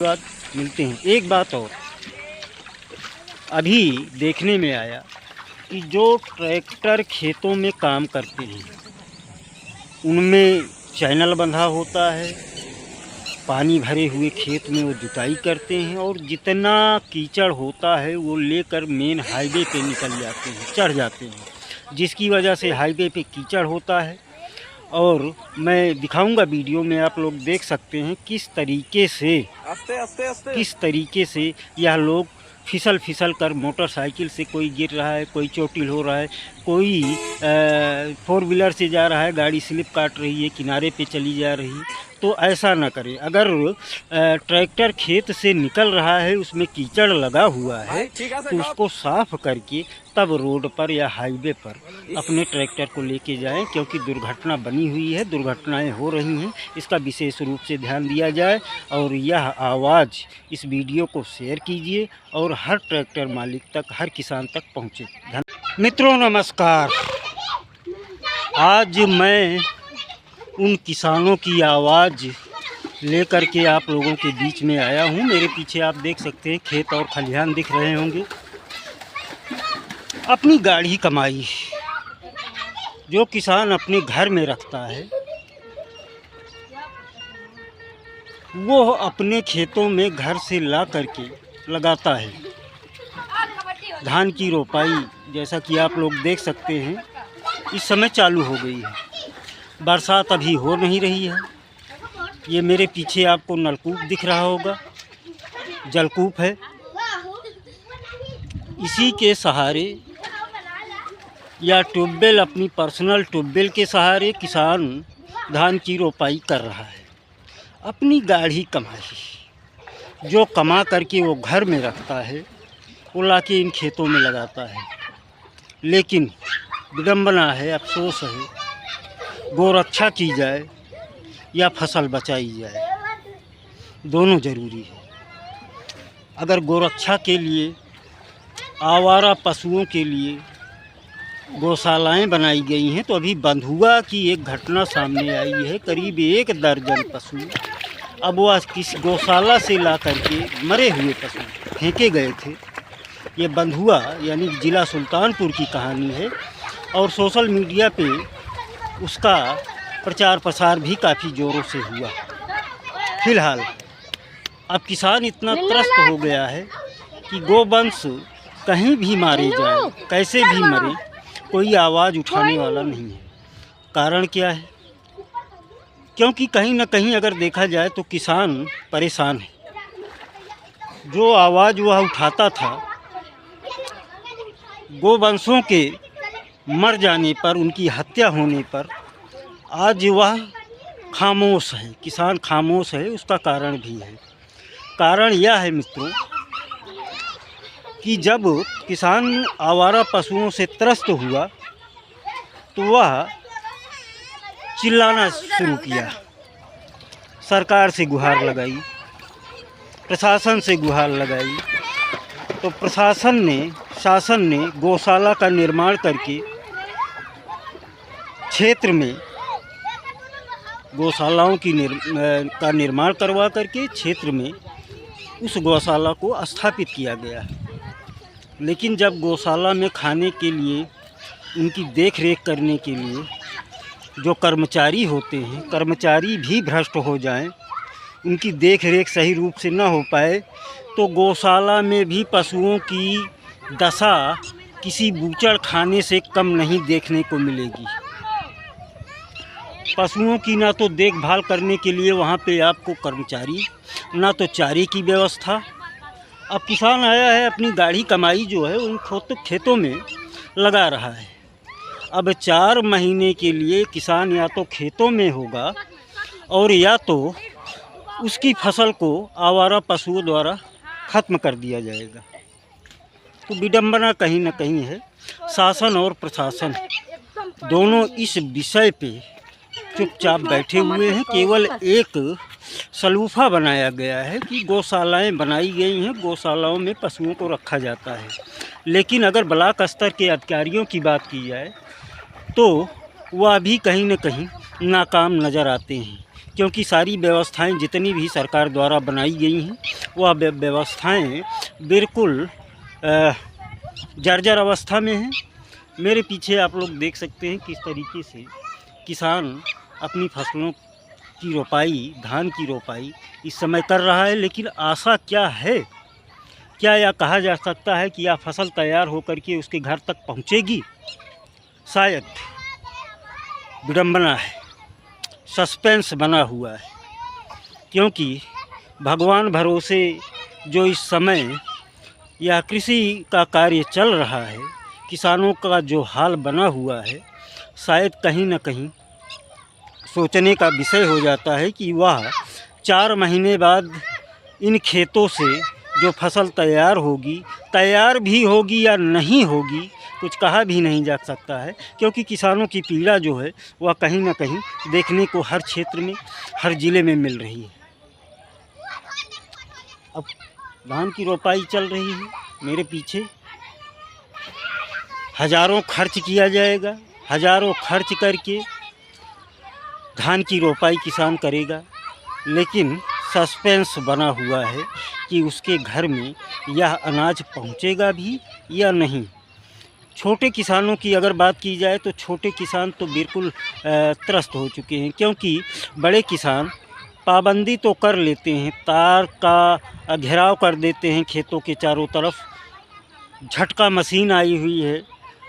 बाद मिलते हैं। एक बात और अभी देखने में आया कि जो ट्रैक्टर खेतों में काम करते हैं उनमें चैनल बंधा होता है, पानी भरे हुए खेत में वो जुताई करते हैं और जितना कीचड़ होता है वो लेकर मेन हाईवे पे निकल जाते हैं, चढ़ जाते हैं, जिसकी वजह से हाईवे पे कीचड़ होता है। और मैं दिखाऊंगा वीडियो में, आप लोग देख सकते हैं किस तरीके से यह लोग फिसल कर मोटरसाइकिल से कोई गिर रहा है, कोई चोटिल हो रहा है, कोई 4 व्हीलर से जा रहा है, गाड़ी स्लिप काट रही है, किनारे पे चली जा रही है। तो ऐसा ना करें। अगर ट्रैक्टर खेत से निकल रहा है, उसमें कीचड़ लगा हुआ है, तो उसको साफ करके तब रोड पर या हाईवे पर अपने ट्रैक्टर को लेके जाएं, क्योंकि दुर्घटना बनी हुई है, दुर्घटनाएं हो रही हैं। इसका विशेष रूप से ध्यान दिया जाए और यह आवाज़, इस वीडियो को शेयर कीजिए और हर ट्रैक्टर मालिक तक, हर किसान तक पहुँचे। मित्रों नमस्कार। आज मैं उन किसानों की आवाज़ लेकर के आप लोगों के बीच में आया हूँ। मेरे पीछे आप देख सकते हैं खेत और खलिहान दिख रहे होंगे। अपनी गाढ़ी कमाई जो किसान अपने घर में रखता है, वो अपने खेतों में घर से ला करके लगाता है। धान की रोपाई जैसा कि आप लोग देख सकते हैं इस समय चालू हो गई है। बरसात अभी हो नहीं रही है। ये मेरे पीछे आपको नलकूप दिख रहा होगा, जलकूप है। इसी के सहारे या ट्यूबवेल, अपनी पर्सनल ट्यूबवेल के सहारे किसान धान की रोपाई कर रहा है। अपनी गाढ़ी कमाई जो कमा करके वो घर में रखता है, वो लाके इन खेतों में लगाता है। लेकिन विडंबना है, अफसोस है, गोरक्षा की जाए या फसल बचाई जाए, दोनों ज़रूरी है। अगर गोरक्षा के लिए, आवारा पशुओं के लिए गौशालाएं बनाई गई हैं, तो अभी बंधुआ की एक घटना सामने आई है। करीब 1 दर्जन पशु अब वह किस गौशाला से ला करके मरे हुए पशु फेंके गए थे। ये बंधुआ यानी ज़िला सुल्तानपुर की कहानी है और सोशल मीडिया पे उसका प्रचार प्रसार भी काफ़ी ज़ोरों से हुआ। फिलहाल अब किसान इतना त्रस्त हो गया है कि गोवंश कहीं भी मारे जाए, कैसे भी मरे, कोई आवाज़ उठाने वाला नहीं है। कारण क्या है? क्योंकि कहीं ना कहीं अगर देखा जाए तो किसान परेशान है। जो आवाज़ वह उठाता था गोवंशों के मर जाने पर, उनकी हत्या होने पर, आज वह खामोश है। किसान खामोश है। उसका कारण भी है। कारण यह है मित्रों कि जब किसान आवारा पशुओं से त्रस्त हुआ तो वह चिल्लाना शुरू किया, सरकार से गुहार लगाई, प्रशासन से गुहार लगाई। तो प्रशासन ने, शासन ने गौशाला का निर्माण करके क्षेत्र में गौशालाओं की का निर्माण करवा करके क्षेत्र में उस गौशाला को स्थापित किया गया है। लेकिन जब गौशाला में खाने के लिए, उनकी देख रेख करने के लिए जो कर्मचारी होते हैं, कर्मचारी भी भ्रष्ट हो जाएं, उनकी देख रेख सही रूप से न हो पाए, तो गौशाला में भी पशुओं की दशा किसी बूचड़ खाने से कम नहीं देखने को मिलेगी। पशुओं की ना तो देखभाल करने के लिए वहाँ पे आपको कर्मचारी, ना तो चारे की व्यवस्था। अब किसान आया है, अपनी गाढ़ी कमाई जो है उन खेतों में लगा रहा है। अब 4 महीने के लिए किसान या तो खेतों में होगा और या तो उसकी फसल को आवारा पशुओं द्वारा ख़त्म कर दिया जाएगा। तो विडंबना कहीं ना कहीं है। शासन और प्रशासन दोनों इस विषय पे चुपचाप बैठे हुए हैं। केवल एक सलूफा बनाया गया है कि गौशालाएं बनाई गई हैं, गौशालाओं में पशुओं को रखा जाता है। लेकिन अगर ब्लॉक स्तर के अधिकारियों की बात की जाए तो वह भी कहीं न कहीं नाकाम नज़र आते हैं। क्योंकि सारी व्यवस्थाएं जितनी भी सरकार द्वारा बनाई गई हैं वह व्यवस्थाएं बिल्कुल जर्जर अवस्था में हैं। मेरे पीछे आप लोग देख सकते हैं किस तरीके से किसान अपनी फसलों की रोपाई, धान की रोपाई इस समय कर रहा है। लेकिन आशा क्या है, क्या यह कहा जा सकता है कि यह फसल तैयार होकर के उसके घर तक पहुंचेगी? शायद विडंबना है, सस्पेंस बना हुआ है, क्योंकि भगवान भरोसे जो इस समय यह कृषि का कार्य चल रहा है, किसानों का जो हाल बना हुआ है, शायद कहीं न कहीं सोचने का विषय हो जाता है कि वह 4 महीने बाद इन खेतों से जो फसल तैयार भी होगी या नहीं होगी, कुछ कहा भी नहीं जा सकता है। क्योंकि किसानों की पीड़ा जो है वह कहीं ना कहीं देखने को हर क्षेत्र में, हर ज़िले में मिल रही है। अब धान की रोपाई चल रही है, मेरे पीछे हज़ारों खर्च किया जाएगा, हज़ारों खर्च करके धान की रोपाई किसान करेगा, लेकिन सस्पेंस बना हुआ है कि उसके घर में यह अनाज पहुंचेगा भी या नहीं। छोटे किसानों की अगर बात की जाए तो छोटे किसान तो बिल्कुल त्रस्त हो चुके हैं, क्योंकि बड़े किसान पाबंदी तो कर लेते हैं, तार का घेराव कर देते हैं खेतों के चारों तरफ, झटका मशीन आई हुई है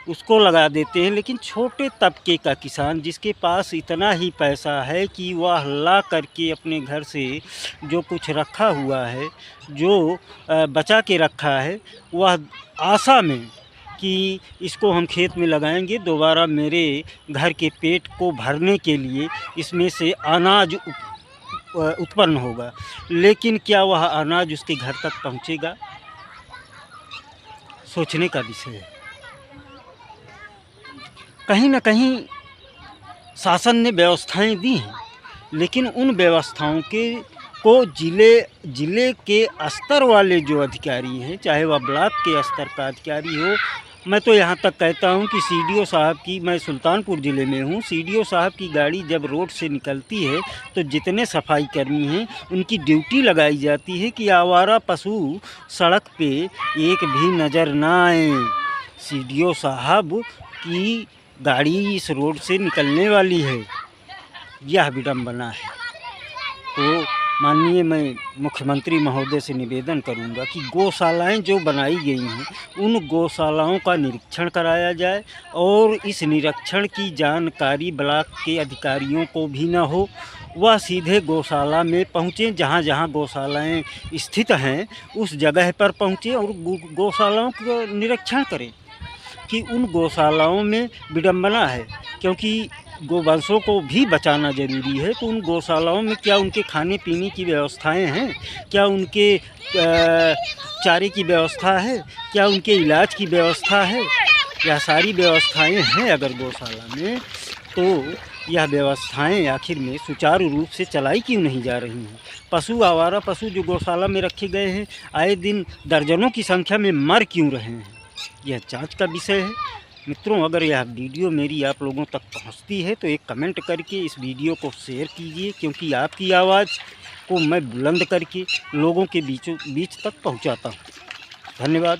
उसको लगा देते हैं। लेकिन छोटे तबके का किसान जिसके पास इतना ही पैसा है कि वह ला करके अपने घर से जो कुछ रखा हुआ है, जो बचा के रखा है, वह आशा में कि इसको हम खेत में लगाएंगे, दोबारा मेरे घर के पेट को भरने के लिए इसमें से अनाज उत्पन्न होगा। लेकिन क्या वह अनाज उसके घर तक पहुंचेगा? सोचने का विषय है। कहीं न कहीं शासन ने व्यवस्थाएं दी हैं, लेकिन उन व्यवस्थाओं को ज़िले के स्तर वाले जो अधिकारी हैं, चाहे वह ब्लॉक के स्तर का अधिकारी हो, मैं तो यहाँ तक कहता हूँ कि सीडीओ साहब की, मैं सुल्तानपुर ज़िले में हूँ, सीडीओ साहब की गाड़ी जब रोड से निकलती है तो जितने सफाई कर्मी हैं उनकी ड्यूटी लगाई जाती है कि आवारा पशु सड़क पे एक भी नज़र ना आए। सीडीओ साहब की गाड़ी इस रोड से निकलने वाली है, यह विडंबना है। तो माननीय मैं मुख्यमंत्री महोदय से निवेदन करूंगा कि गौशालाएं जो बनाई गई हैं उन गौशालाओं का निरीक्षण कराया जाए, और इस निरीक्षण की जानकारी ब्लॉक के अधिकारियों को भी न हो, वह सीधे गौशाला में पहुँचें, जहाँ जहाँ गौशालाएं स्थित हैं उस जगह पर पहुँचें और गौशालाओं का निरीक्षण करें कि उन गौशालाओं में विडंबना है, क्योंकि गोवंशों को भी बचाना ज़रूरी है। तो उन गौशालाओं में क्या उनके खाने पीने की व्यवस्थाएं हैं, क्या उनके चारे की व्यवस्था है, क्या उनके इलाज की व्यवस्था है? यह सारी व्यवस्थाएं हैं अगर गौशाला में, तो यह व्यवस्थाएं आखिर में सुचारू रूप से चलाई क्यों नहीं जा रही हैं? पशु, आवारा पशु जो गौशाला में रखे गए हैं, आए दिन दर्जनों की संख्या में मर क्यों रहे हैं? यह जांच का विषय है। मित्रों, अगर यह वीडियो मेरी आप लोगों तक पहुंचती है तो एक कमेंट करके इस वीडियो को शेयर कीजिए, क्योंकि आपकी आवाज़ को मैं बुलंद करके लोगों के बीच तक पहुंचाता हूं। धन्यवाद।